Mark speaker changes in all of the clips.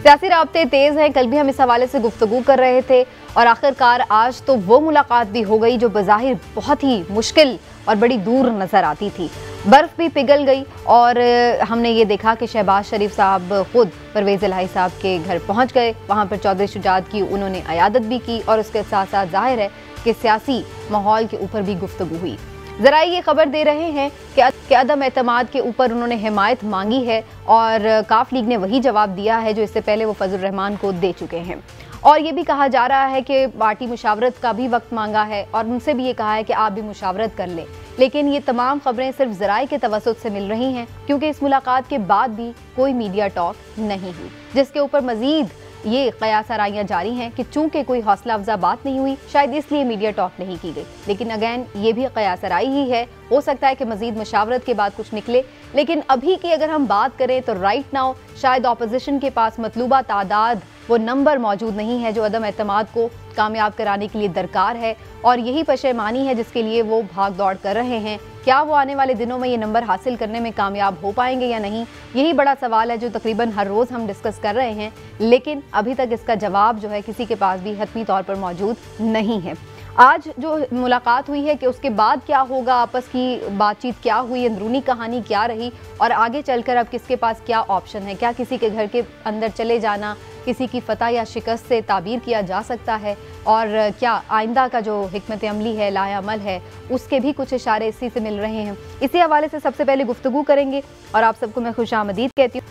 Speaker 1: सियासी राब्ते तेज हैं। कल भी हम इस हवाले से गुफ्तगू कर रहे थे और आखिरकार आज तो वो मुलाकात भी हो गई जो बज़ाहिर बहुत ही मुश्किल और बड़ी दूर नजर आती थी। बर्फ भी पिघल गई और हमने ये देखा कि शहबाज शरीफ साहब खुद परवेज़ इलाही साहब के घर पहुंच गए। वहां पर चौधरी शुजात की उन्होंने अयादत भी की और उसके साथ साथ जाहिर है कि सियासी माहौल के ऊपर भी गुफ्तगू हुई। ज़रा ये खबर दे रहे हैं कि अदम एतमाद के ऊपर उन्होंने हिमायत मांगी है और काफ लीग ने वही जवाब दिया है जो इससे पहले वो फजल रहमान को दे चुके हैं। और ये भी कहा जा रहा है कि पार्टी मुशावरत का भी वक्त मांगा है और उनसे भी ये कहा है कि आप भी मुशावरत कर लें। लेकिन ये तमाम खबरें सिर्फ ज़राए के तवस्सुत से मिल रही हैं क्योंकि इस मुलाकात के बाद भी कोई मीडिया टॉक नहीं हुई, जिसके ऊपर मजीद ये कयास आराइयाँ जारी हैं कि चूंकि कोई हौसला अफजा बात नहीं हुई शायद इसलिए मीडिया टॉक नहीं की गई। लेकिन अगैन ये भी कयास आराई ही है, हो सकता है कि मजीद मुशावरत के बाद कुछ निकले। लेकिन अभी की अगर हम बात करें तो राइट नाउ शायद ऑपोजिशन के पास मतलूबा तादाद वो नंबर मौजूद नहीं है जो अदम एतमाद को कामयाब कराने के लिए दरकार है और यही पशेमानी है जिसके लिए वो भाग दौड़ कर रहे हैं। क्या वो आने वाले दिनों में ये नंबर हासिल करने में कामयाब हो पाएंगे या नहीं, यही बड़ा सवाल है जो तकरीबन हर रोज़ हम डिस्कस कर रहे हैं। लेकिन अभी तक इसका जवाब जो है किसी के पास भी हतमी तौर पर मौजूद नहीं है। आज जो मुलाकात हुई है कि उसके बाद क्या होगा, आपस की बातचीत क्या हुई, अंदरूनी कहानी क्या रही और आगे चलकर अब किसके पास क्या ऑप्शन है, क्या किसी के घर के अंदर चले जाना किसी की फतह या शिकस्त से ताबीर किया जा सकता है और क्या आइंदा का जो हिकमत अमली है, लाया अमल है, उसके भी कुछ इशारे इसी से मिल रहे हैं। इसी हवाले से सबसे पहले गुफ्तगू करेंगे और आप सबको मैं खुशामदीद कहती हूँ।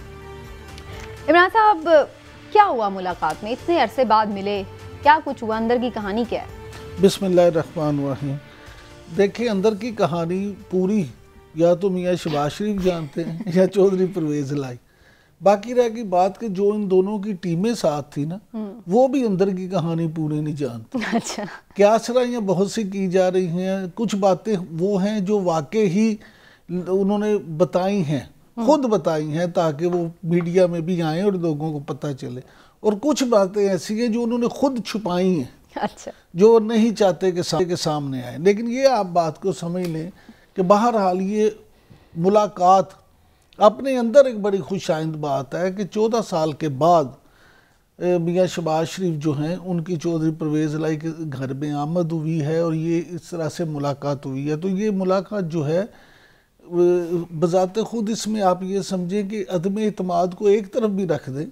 Speaker 1: इमरान साहब, क्या हुआ मुलाकात में, इतने अरसे बाद मिले, क्या कुछ हुआ, अंदर की कहानी क्या है?
Speaker 2: बिस्मिल्लाहिर्रहमानिर्रहीम। देखिए, अंदर की कहानी पूरी या तो मियाँ शहबाज शरीफ जानते हैं या चौधरी परवेज़ इलाही। बाकी रह गई बात कि जो इन दोनों की टीमें साथ थी ना, वो भी अंदर की कहानी पूरी नहीं जानती।
Speaker 1: अच्छा,
Speaker 2: क्या सराइयाँ बहुत सी की जा रही हैं, कुछ बातें वो हैं जो वाकई ही उन्होंने बताई हैं, खुद बताई हैं ताकि वो मीडिया में भी आए और लोगों को पता चले, और कुछ बातें ऐसी हैं जो उन्होंने खुद छुपाई हैं।
Speaker 1: अच्छा, जो
Speaker 2: नहीं चाहते कि सामने आए। लेकिन ये आप बात को समझ लें कि बहरहाल ये मुलाकात अपने अंदर एक बड़ी खुशाइंद बात है कि 14 साल के बाद मियाँ शहबाज शरीफ जो हैं उनकी चौधरी परवेज़ इलाही के घर में आमद हुई है और ये इस तरह से मुलाकात हुई है। तो ये मुलाकात जो है बज़ाते खुद इसमें आप ये समझें कि अदम एतमाद को एक तरफ भी रख दें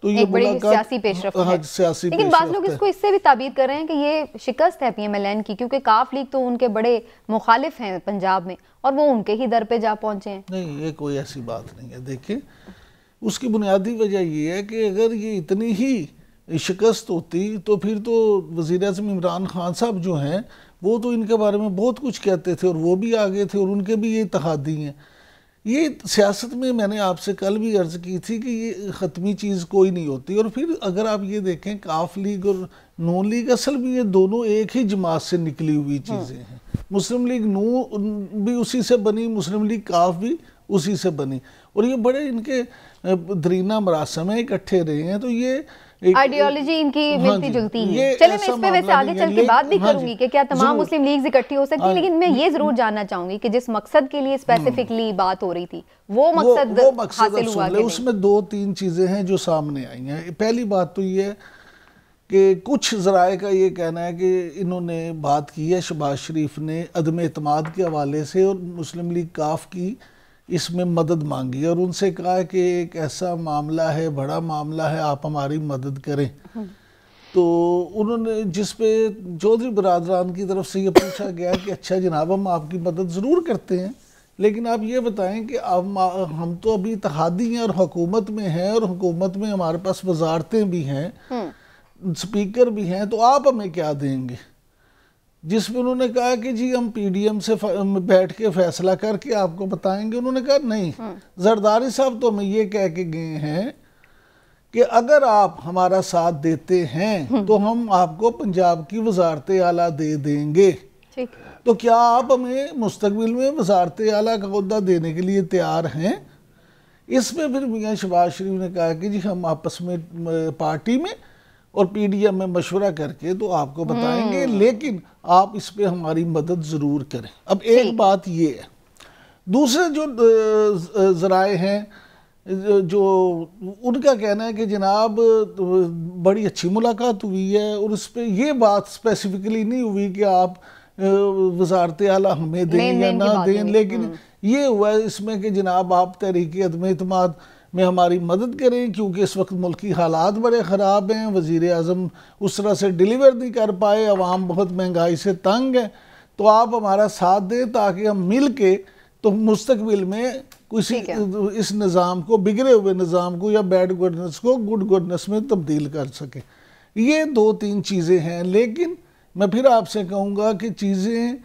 Speaker 2: तो ये
Speaker 1: बड़ी सियासी पेशरफ्त है।
Speaker 2: सियासी
Speaker 1: लेकिन बात लोग इसको इससे भी ताबीर कर रहे हैं कि ये शिकस्त है PMLN की, क्योंकि काफ लीग तो उनके बड़े मुखालिफ हैं पंजाब में और वो उनके ही दर पे जा पहुंचे हैं।
Speaker 2: नहीं, ये कोई ऐसी बात नहीं है। देखिए, उसकी बुनियादी वजह ये है कि अगर ये इतनी ही शिकस्त होती तो फिर तो वज़ीर-ए-आज़म इमरान खान साहब जो हैं वो तो इनके बारे में बहुत कुछ कहते थे और वो भी आगे थे और उनके भी ये इत्तेहादी हैं। ये सियासत में मैंने आपसे कल भी अर्ज़ की थी कि ये ख़त्मी चीज़ कोई नहीं होती। और फिर अगर आप ये देखें, काफ लीग और नून लीग असल में ये दोनों एक ही जमात से निकली हुई चीज़ें हैं। मुस्लिम लीग नून भी उसी से बनी, मुस्लिम लीग काफ भी उसी से बनी और ये बड़े इनके दरीना मरासम में इकट्ठे रहे हैं। तो ये
Speaker 1: आइडियोलॉजी इनकी मिलती जुलती है। चले, मैं इस पे वैसे आगे चल के बात भी करूंगी कि क्या तमाम मुस्लिम लीग इकट्ठी हो सकती है, लेकिन मैं ये जरूर जानना चाहूंगी कि जिस मकसद के लिए स्पेसिफिकली बात हो रही थी वो मकसद हासिल हुआ कि नहीं?
Speaker 2: उसमें 2-3 चीजें हैं जो सामने आई हैं। पहली बात तो ये है कि कुछ ज़राए का ये कहना है कि इन्होंने बात की है शहबाज शरीफ ने अदम एतमाद के हवाले से और मुस्लिम लीग काफ की इसमें मदद मांगी और उनसे कहा है कि एक ऐसा मामला है, बड़ा मामला है, आप हमारी मदद करें। तो उन्होंने जिस पे चौधरी बरादरान की तरफ से ये पूछा गया कि अच्छा जनाब, हम आपकी मदद ज़रूर करते हैं, लेकिन आप ये बताएं कि अब हम तो अभी इत्तेहादी हैं और हुकूमत में हैं और हुकूमत में हमारे पास वजारतें भी हैं, स्पीकर भी हैं, तो आप हमें क्या देंगे? जिसमें उन्होंने कहा कि जी हम PDM से बैठ के फैसला करके आपको बताएंगे। उन्होंने कहा नहीं, जरदारी साहब तो हमें ये कह के गए हैं कि अगर आप हमारा साथ देते हैं तो हम आपको पंजाब की वजारत आला दे देंगे। तो क्या आप हमें मुस्तकबिल में वजारत आला का ओहदा देने के लिए तैयार हैं? इसमें फिर मियाँ शहबाज शरीफ ने कहा कि जी हम आपस में पार्टी में और PDM में मशवरा करके तो आपको बताएंगे, लेकिन आप इस पे हमारी मदद ज़रूर करें। अब एक बात ये है, दूसरे जो ज़राए हैं जो उनका कहना है कि जनाब बड़ी अच्छी मुलाकात हुई है और उस पर यह बात स्पेसिफिकली नहीं हुई कि आप वजारत आला हमें दें या ना दें, लेकिन ये हुआ इसमें कि जनाब आप तहरीक अदम एतमाद में हमारी मदद करें क्योंकि इस वक्त मुल्क की हालात बड़े ख़राब हैं, वज़ीर आज़म उस तरह से डिलीवर नहीं कर पाए, अवाम बहुत महंगाई से तंग है, तो आप हमारा साथ दें ताकि हम मिल के तो मुस्तकबिल में किसी इस निज़ाम को, बिगड़े हुए निज़ाम को या बैड गवर्नेंस को गुड गवर्नेंस में तब्दील कर सके। ये 2-3 चीज़ें हैं, लेकिन मैं फिर आपसे कहूँगा कि चीज़ें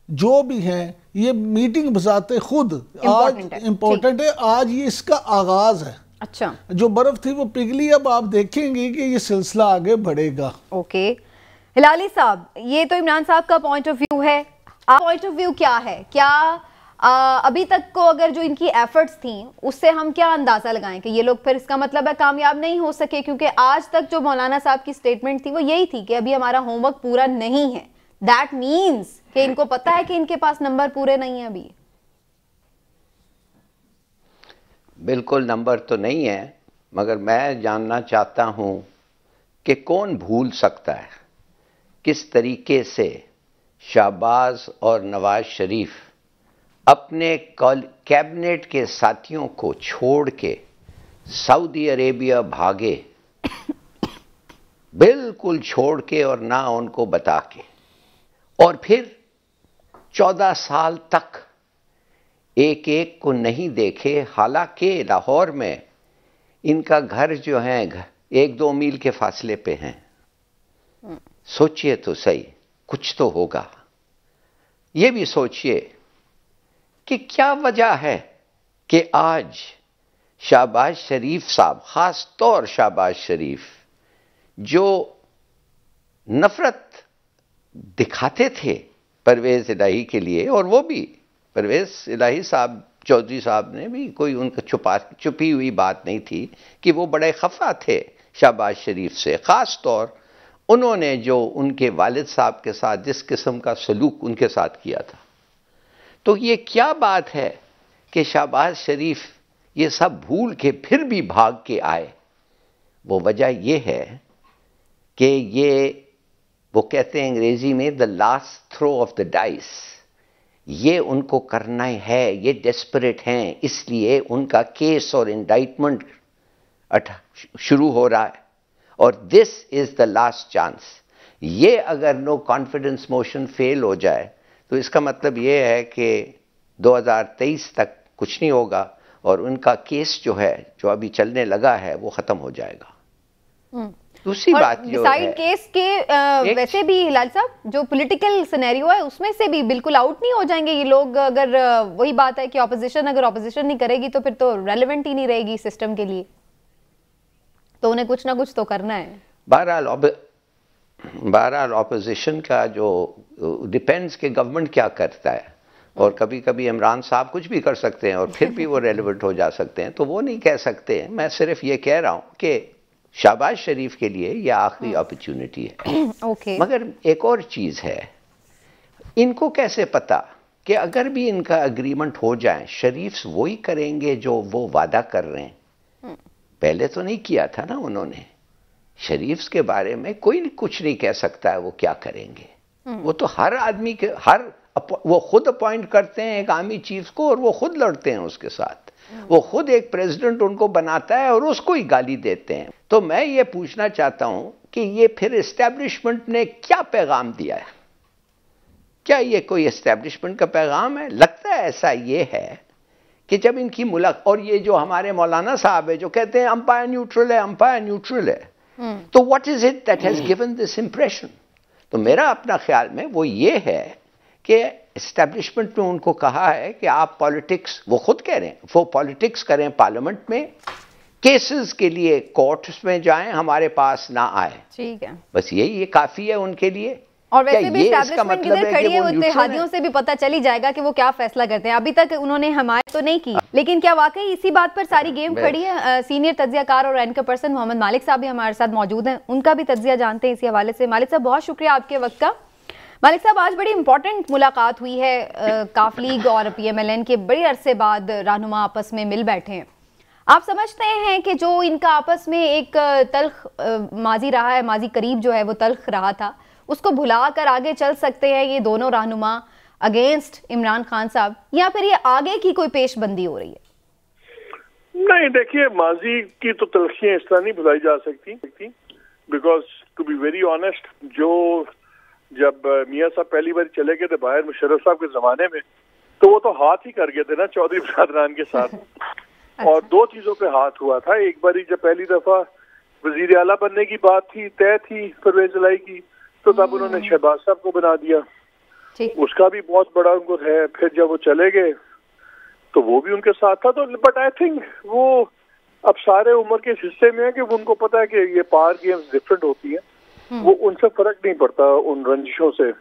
Speaker 2: जो भी हैं ये मीटिंग बजाते खुद आज इम्पोर्टेंट है, आज ये इसका आगाज है।
Speaker 1: अच्छा, जो
Speaker 2: बर्फ थी वो पिघली, अब आप देखेंगे कि ये सिलसिला आगे बढ़ेगा।
Speaker 1: ओके हिलाली साहब, ये तो इमरान साहब का पॉइंट ऑफ व्यू है, आप पॉइंट ऑफ व्यू क्या है? क्या अभी तक को अगर जो इनकी एफर्ट्स थी उससे हम क्या अंदाजा लगाएं कि ये लोग फिर इसका मतलब है कामयाब नहीं हो सके? क्योंकि आज तक जो मौलाना साहब की स्टेटमेंट थी वो यही थी कि अभी हमारा होमवर्क पूरा नहीं है। दैट मीन्स कि इनको पता है कि इनके पास नंबर पूरे नहीं है अभी।
Speaker 3: बिल्कुल नंबर तो नहीं है, मगर मैं जानना चाहता हूं कि कौन भूल सकता है किस तरीके से शहबाज और नवाज शरीफ अपने कैबिनेट के साथियों को छोड़ के सऊदी अरेबिया भागे, बिल्कुल छोड़ के और ना उनको बता के, और फिर 14 साल तक एक एक को नहीं देखे। हालांकि लाहौर में इनका घर जो है 1-2 मील के फासले पे हैं। सोचिए तो सही, कुछ तो होगा। ये भी सोचिए कि क्या वजह है कि आज शहबाज शरीफ साहब, खास तौर शहबाज शरीफ, जो नफरत दिखाते थे परवेज इलाही के लिए, और वो भी परवेज इलाही साहब, चौधरी साहब ने भी कोई उनका छुपी हुई बात नहीं थी कि वो बड़े खफा थे शहबाज शरीफ से। खास तौर उन्होंने जो उनके वालिद साहब के साथ जिस किस्म का सलूक उनके साथ किया था। तो ये क्या बात है कि शहबाज शरीफ ये सब भूल के फिर भी भाग के आए? वो वजह ये है कि ये, वो कहते हैं अंग्रेजी में the last throw of the dice, ये उनको करना है, ये डेस्परेट हैं, इसलिए उनका केस और इंडाइटमेंट शुरू हो रहा है और this is the last chance. ये अगर नो कॉन्फिडेंस मोशन फेल हो जाए तो इसका मतलब ये है कि 2023 तक कुछ नहीं होगा और उनका केस जो है, जो अभी चलने लगा है, वो खत्म हो जाएगा। दूसरी बात जो है
Speaker 1: केस के वैसे भी हिलाल साहब जो पॉलिटिकल सिनेरियो है उसमें से भी बिल्कुल आउट नहीं हो जाएंगे ये लोग। अगर वही बात है कि ऑपोजिशन अगर ऑपोजिशन नहीं करेगी तो फिर तो रेलेवेंट ही नहीं रहेगी सिस्टम के लिए, तो उन्हें कुछ ना कुछ तो करना है।
Speaker 3: बहरहाल ऑपोजिशन का जो डिपेंड्स कि गवर्नमेंट क्या करता है, और कभी कभी इमरान साहब कुछ भी कर सकते हैं और फिर भी वो रेलेवेंट हो जा सकते हैं, तो वो नहीं कह सकते हैं। मैं सिर्फ ये कह रहा हूं कि शहबाज शरीफ के लिए यह आखिरी अपॉर्चुनिटी है। मगर एक और चीज है, इनको कैसे पता कि अगर भी इनका एग्रीमेंट हो जाए, शरीफ वही करेंगे जो वो वादा कर रहे हैं? पहले तो नहीं किया था ना उन्होंने। शरीफ के बारे में कोई कुछ नहीं कह सकता है वो क्या करेंगे। वो तो हर आदमी के वो खुद अपॉइंट करते हैं एक आर्मी चीफ को और वो खुद लड़ते हैं उसके साथ। वो खुद एक प्रेसिडेंट उनको बनाता है और उसको ही गाली देते हैं। तो मैं ये पूछना चाहता हूं कि ये फिर एस्टेब्लिशमेंट ने क्या पैगाम दिया है? क्या ये कोई एस्टेब्लिशमेंट का पैगाम है? लगता है ऐसा ये है कि जब इनकी मुलाकात, और ये जो हमारे मौलाना साहब है जो कहते हैं अंपायर न्यूट्रल है, अंपायर न्यूट्रल है, तो what is it that has given this impression? तो मेरा अपना ख्याल में वो ये है कि एस्टेब्लिशमेंट में उनको कहा है कि आप पॉलिटिक्स, वो खुद कह रहे हैं, वो पॉलिटिक्स करें पार्लियामेंट में, केसेस के लिए कोर्ट्स में जाएं, हमारे पास ना आए। ठीक है, बस यही ये काफी है उनके लिए।
Speaker 1: और वैसे भी एस्टैब्लिशमेंट किधर खड़ी है, वो इत्तेहादियों से भी पता चली जाएगा कि वो क्या फैसला करते हैं। अभी तक उन्होंने हमायत तो नहीं की, लेकिन क्या वाकई इसी बात पर सारी गेम खड़ी है? सीनियर तज्जियाकार और एंकर पर्सन मोहम्मद मालिक साहब भी हमारे साथ मौजूद हैं, उनका भी तज्जिया जानते हैं इसी हवाले से। मालिक साहब बहुत शुक्रिया आपके वक्त का। मालिक साहब आज बड़ी इंपॉर्टेंट मुलाकात हुई है, काफ लीग और PMLN के बड़े अरसे बाद रहनुमा आपस में मिल बैठे हैं। आप समझते हैं कि जो इनका आपस में एक तल्ख माजी रहा है, माजी करीब जो है वो तल्ख रहा था, उसको भुलाकर आगे चल सकते हैं ये दोनों रहनुमा अगेंस्ट इमरान खान साहब, या फिर ये आगे की कोई पेशबंदी हो रही है?
Speaker 4: नहीं, देखिए, माजी की तो तलखियां इस तरह नहीं भुलाई जा सकती, because to be very honest, जो जब मियां साहब पहली बार चले गए थे बाहर मुशर्रफ साहब के जमाने में, तो वो तो हाथ ही कर गए थे ना चौधरी बरदरान के साथ। और दो चीजों पे हाथ हुआ था। एक बारी जब पहली दफा वजीर आला बनने की बात थी, तय थी परवेज इलाही की, तो तब उन्होंने शहबाज साहब को बना दिया, उसका भी बहुत बड़ा उनको है। फिर जब वो चले गए तो वो भी उनके साथ था। तो बट आई थिंक वो अब सारे उम्र के हिस्से में है कि उनको पता है कि ये पावर गेम्स डिफरेंट होती है, वो उनसे फर्क नहीं पड़ता उन रंजिशों से।